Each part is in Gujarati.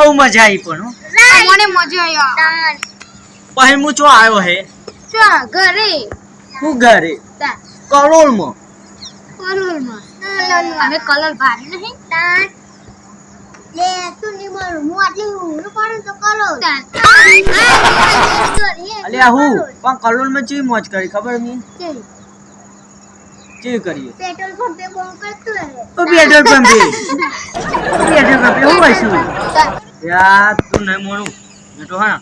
બહુ મજા આવી પણ મને મજા આવ્યો પછી હું ચો આવ્યો હે ચો ઘરે હું ઘરે કરોલમાં અમે કલર ભારી નહીં લે તું ની બોલ હું આટલી ઊંઘ પડું તો કલો અલ્યા હું પણ કલોલમાં ચી મોજ કરી ખબર ની ચી કરીએ પેટ્રોલ પંપે બોલ કરતું હે તો પેટ્રોલ પંપે હું હશું યાર તું નહીં મોણું મેં તો હા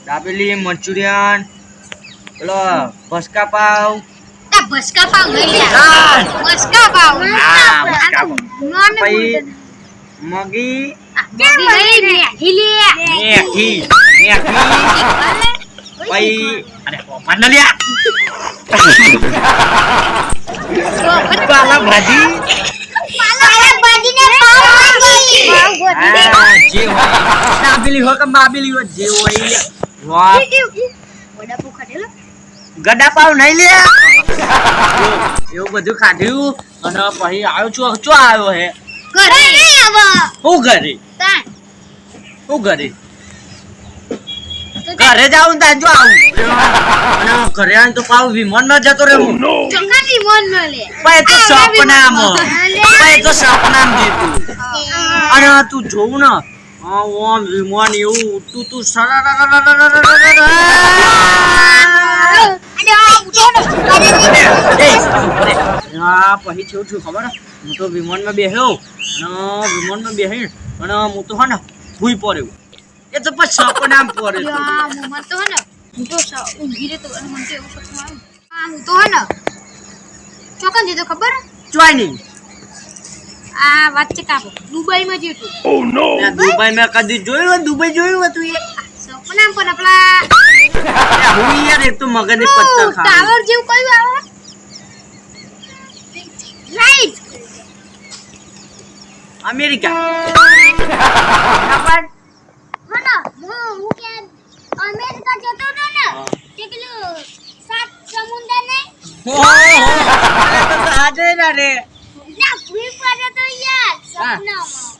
દાબેલી મંચુરિયન પેલો ભસકા પાવ ભસકા પાવ લઈ લે ભસકા પાવ પછી મગી મેગી મેગી પછી અરે ઓપન ન લ્યા પાલા ભાજી જે હોય દાબેલી હોય કે બાબેલી હોય જે હોય વાહ ગડા પાવ નહીં લે એવું બધું ખાધું અને પછી આવ્યો છું ચો આવ્યો હે હું ઘરે ઘરે જાઉં ત્યાં જો આવું અને ઘરે આવીને તો પાવ વિમાન માં જતો રહે હું તો સપનામ દીધું અને તું જોવું ને ઓમ વિમાન એવું તું પછી થયું છું ખબર હું તો વિમાનમાં બેસ્યો અને વિમાનમાં બેસી અને હું તો હે ને ભૂઈ પડ્યો એ તો પછી સપનામ પડ્યો ખબર ચોય નહીં આ વાત છે કાબો દુબઈ માં જેતું દુબઈ માં કદી જોયું દુબઈ જોયું હતું એ સપના પણ આપલા હું યાર એક તો મગજની પત્તર ખા ટાવર જેવું કયું આવે રાઈટ અમેરિકા હું કે અમેરિકા જતો હતો ને તે પેલું સાત સમુદ્ર નહીં આજે ના રે ના ભૂલ પડે તો યાર સપનામાં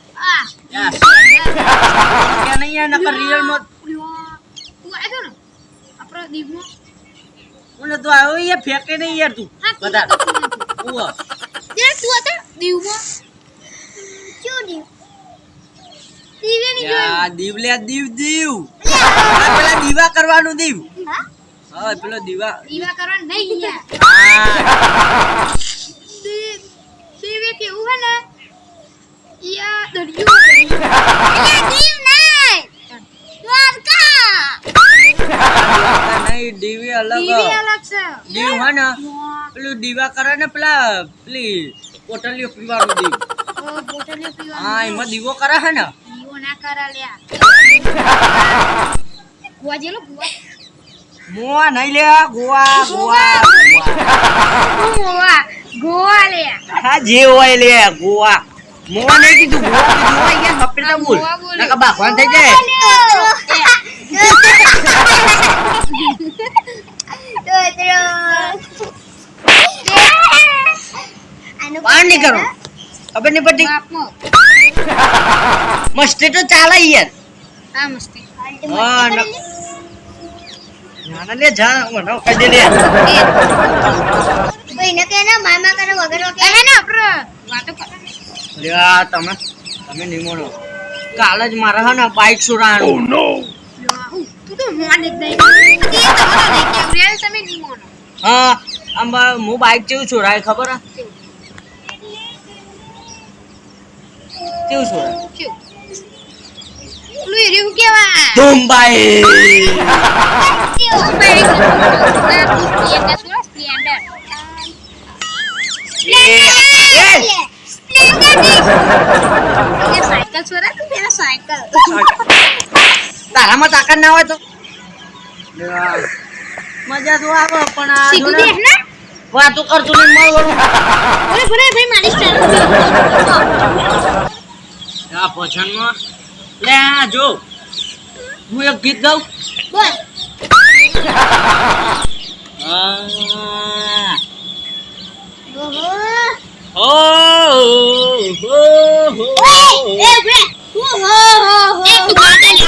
કે નહીં યાર નકર રિયલ માં તું આવ્યો ને આપણો દીવમાં મને તો આવ્યો યાર ફેકે નહીં યાર તું બધા ઓવા દેખ તું હતો દીવમાં ક્યું દીવ દીવે ની યા દીવ લે દીવ પેલા દીવા કરવાનું દીવ હા પેલો દીવા કરવાનું નહીં યાર દીવે કેવું હે ને યા દરિયો દીવ નહીં દ્વારકા નહીં દીવે અલગ છે દીવ હે ને પેલું દીવા કરે ને પેલા પેલી પોટલીઓ પીવાનું દીવ બોટલીઓ પીવાનું હા એમાં દીવો કરે હે ને દીવો ના કરા લ્યા ગોવા જેલો મોવા નહીં લે ગોવા લે હા જે હોય લે ગોવા મોવા નહીં કીધું ગોવા કીધું હોય યાર બપેટા બોલ નકા બાખવાન થઈ જાય પાન નહીં કરો ખબર નહીં પડતી મસ્તી તો ચાલે યાર હા મસ્તી હા ના લે જા મને ખાઈ દે લે ભાઈને કે ના મામા કરે વગર કે હે ને આપણે વાતો કર લ્યા તમે નિમોણો કાલ જ મારા હે ને બાઈક સુરાણો ઓ નો તું તો મોન એક દઈ તે તમારો નહીં કે રેલ તમે ની મોનો હા આમ હું બાઈક જેવું ચોરાય ખબર હે કેવું ચોરાય ક્યું લુઈ રે હું કેવા મુંબઈ સાયકલ છોરા તું પેલા સાયકલ તારામાં તાકાત ના હોય તો મજા તો આવે પણ આ સીધું દેખ ને વાતો કરતો ને મળવાનું અરે ભાઈ મારી સ્ટાઈલ આ ભજનમાં લે આ જો હું એક ગીત ગાઉં બોલ ઓ હો હો એ બ્રે તું એ તું ગાડા લે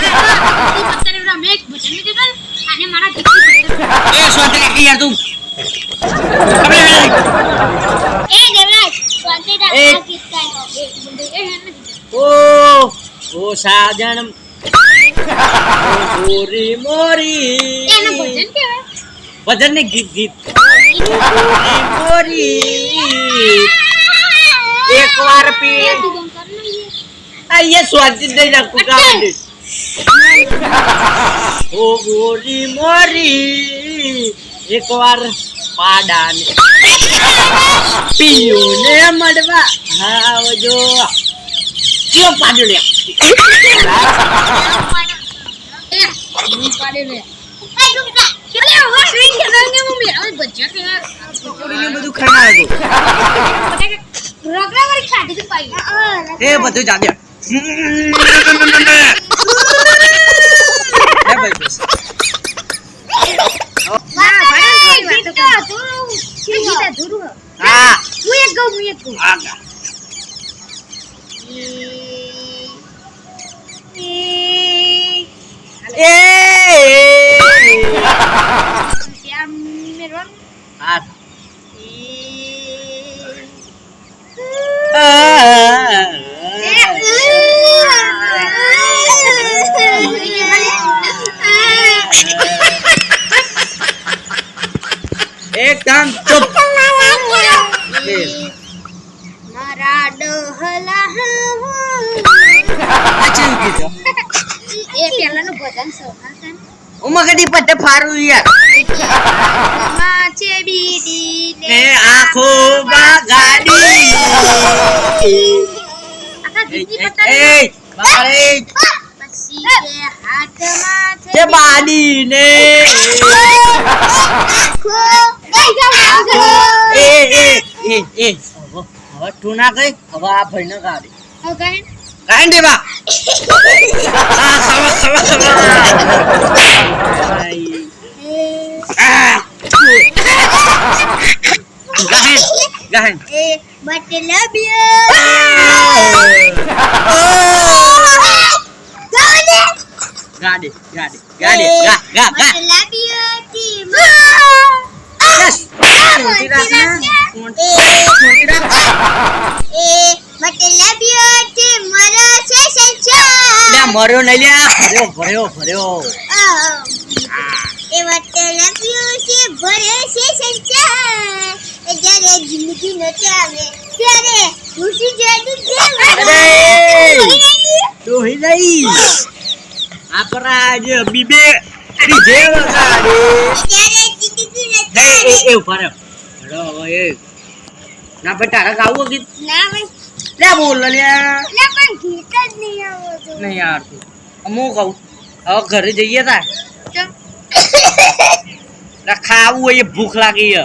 તું પત્તર એવડા મેક ભજન મે દેતો આને મારા દીકરી એ શાંતિ રાખ યાર તું એ દેવરાજ શાંતિ રાખ એ. આ કિસ્સા એ બંદે એ હેન ઓ સાજણ ગોરી મોરી એનો ભજન કેવાય ભજન ને ગીત ગોરી મોરી એકવાર પી એ તું બંધ કર ને અહીંયા સ્વાદી દઈ નાખું કાવડે ઓ ગોરી મોરી એકવાર પાડાને પીયું ને મળવા આવજો કયો પાડ્યો લે એ હું પાડે લે એ તું કા કેલે હવે સ્વીટ કે ને મમ્મી હવે ભજન કે ચોરીને બધું ખાઈ રગડા વળી ખાધી તો પાઈ એ બધું જાગે એ ભાઈ બસ હા આગા એ હા એકદમ ચૂપ મારા ડહલા અચન કીધો એ પહેલાનું ભજન સૌના ઉમગડી પટ્ટે ફારું યાર માચે બીડી ને આખો ગાડી આખા ગીતની પત્તા એ બારે પછી કે હાથમાં છે તે બાડી ને આખો ગઈ જાવ એ હવે તું ના ગઈ હવે આ ભાઈ ના ગાડી ઓકે ગાડી દે બા આ ખવા ગાહન એ મતલબ ગાડી ગા મતલબ તી યસ મોટી રાખ ને મોટી રાખ એ મતલબ તી મરો છે સંસાર લે મર્યો નહીં લે ભર્યો એ મતલબ છે ભરે છે સંસાર એ જ્યારે જિંદગી ન ચાલે ત્યારે ખુશી જડી અરે રોહી નહીં આપરા જે બીબે ડીજે વગાડે ત્યારે જિંદગી ન એ ચાલે એ ઉભા રહ્યો હેડો હવે એ ના ભાઈ તારા ગાવું ગીત ના ભાઈ લે બોલ લે લે પણ ગીત જ નહીં આવતું નહીં યાર તું અમુક કહું હવે ઘરે જઈએ તા ચમ ખાવું હોય એ ભૂખ લાગી છે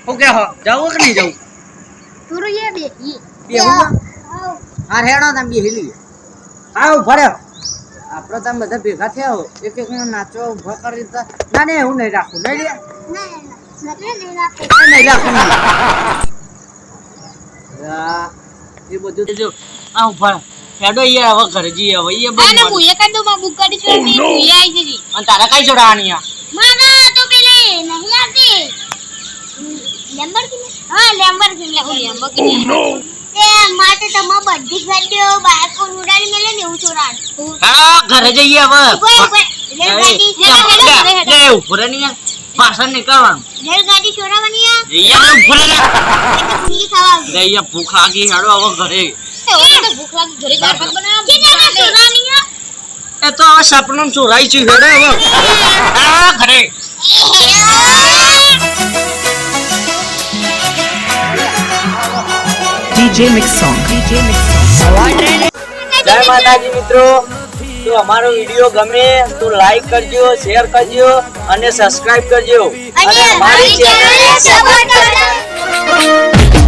ઓકે હો જાવું કે નહીં જવું તુરુ ये બે બેહું હા હેડો તમે બેહી હા ઉભા રહ્યો આપણે તમે બધા ભેગા થયા હો એક નાચો ઉભા કરી દીધા ના ને હું નહીં રાખું નહીં લે નહીં રાખું એ બધું જો આ ઉભા હેડો યાર હવે ઘરે જઈએ હવે એ બહુ આને મુએ કાંદો માં બુક કરી છે મે મુએ આવી છે અને તારા કઈ જોડાવાની આ માગા તો પેલે નહીં આવતી લેમ્બોર્ગિની હા લેમ્બોર્ગિની એ માટે તમા બધી ગાડીઓ બાઈકો ઉડાડી મેલે ને એવું ચોરાડ હા ઘરે જઈએ હવે રેલગાડી લે ઉભરે નહીં ભાષણ નીકળવાનું રેલગાડી ચોરાવાની આ જઈએ ઉભરે લે પૂરી ખાવા લે યાર ભૂખ લાગી હેડો હવે ઘરે તો ભૂખ લાગી ઘરે દાળ ભાત બનાવવા કે જાને ચોરાની આ એ તો હવે સપનું ચોરાઈ છે હેડો હવે હા ઘરે DJ Mix Song. જય માતાજી મિત્રો તો અમારો વિડિયો ગમે તો લાઈક કરજો શેર કરજો અને સબસ્ક્રાઇબ કરજો અને અમારી ચેનલ સપોર્ટ કરો